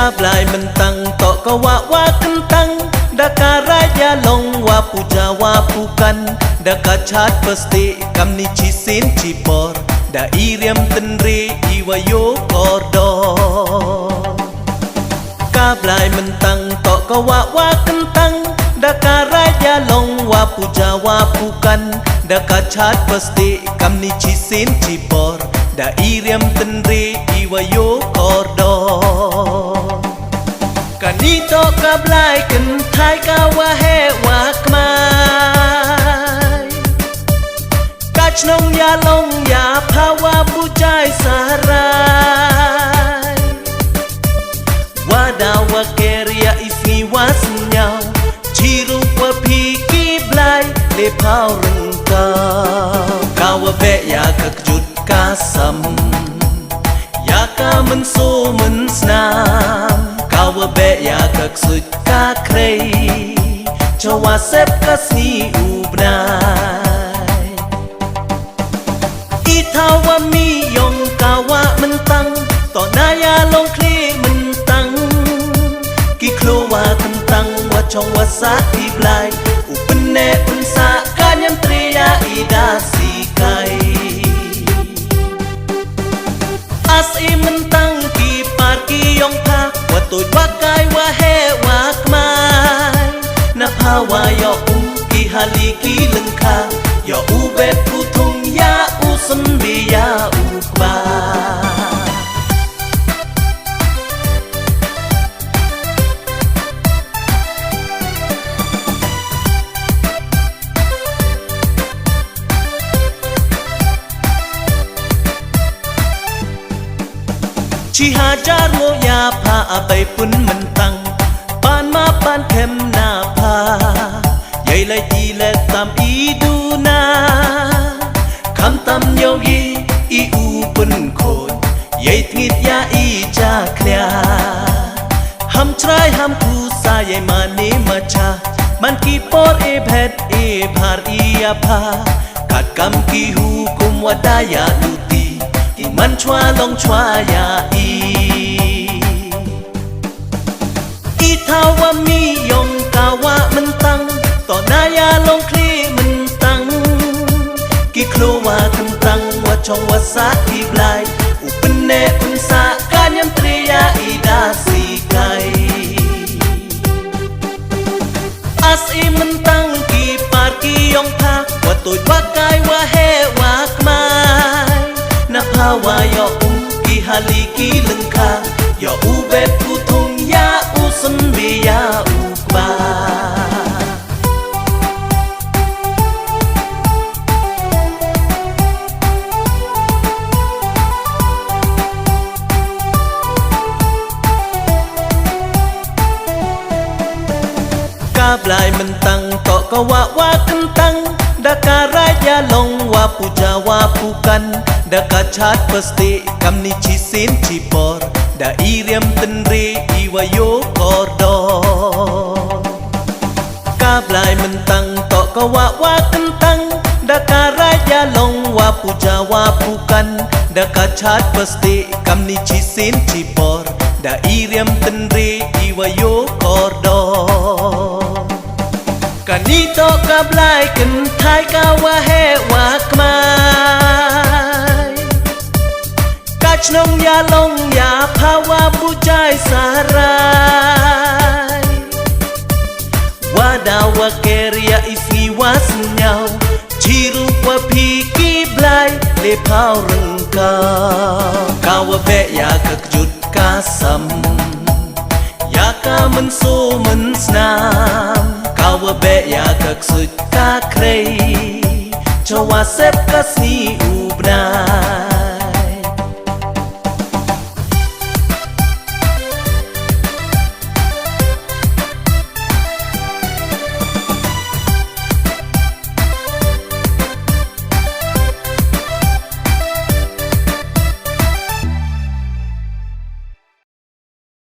Kablai mentang tok kawa kentang Daka raya long wa puja wa pukan Daka chat pasti kam ni cisin cipor Da iriam tenri iwayo kordor Kablai mentang tok kawa kentang Daka raya long wa puja wa pukan Daka chat pasti kam ni cisin cipor Da iriam tenri iwayo kordor Kanito kablai kentai kawa hewa kmai Kachnong ya long ya pawa bujai sarai Wadawa keria isni wasnyau Ciru wa piki blai le pau rengkau Kawa be ya kekjut kasam Ya ka menso mensnam Kawa be ya kak sut ka krei Cawa sep kasni ubnai Itawa mi yong kawa mentang Tonaya long kli mentang Ki klowa tentang wa cawa sa iblai Upene unsa kanyam triya ida sikai Asi mentang ki parki yong pa Watoi wakai wahe wakmai Na pawa ya ki haliki lengka Ya ubet putung ya usembi ya ukba Ci hajar mo ya pa abay pun mentang Pan ma pan kem na pa Yay lai di le tam iduna Kam tam yogi I u pun khôn Yay thngit ya I cha klia Ham trai ham ku sa yay mani ma cha Man ki por e bhet e bhar I apa Kat kam ki hukum wadaya luti Man chua long chua ya Itawa mi yong kawa mentang Tonaya long kli mentang Ki klowa kentang wa chong wa sa iblai Upene unsa kanyam triya ida sikai Asi mentang ki parki yong pa Watoi wakai wahe wakmai Na pawa ya ki haliki lengka Ya ubet putung ya usembi ya ukba Kablai mentang tok kawa kentang Daka raya long wa puja wa pukan Daka chat pasti kam ni cisin cipor Da iriam tenri iwayo kordor Kablai mentang tok kawa kentang Daka raya long wa puja wa pukan Daka chat pasti kam ni cisin cipor Da iriam tenri iwayo kordor Kanito kablai kentai kawa hewa kmai Kachnong ya long ya pawa bujai sarai Wadawa keria isi wasnyau Ciru wa piki blai le pau rengkau Kawa be ya kekjut kasam Ya ka menso mensnam Kawa be ya kak sut ka krei Cawa sep kasni ubnai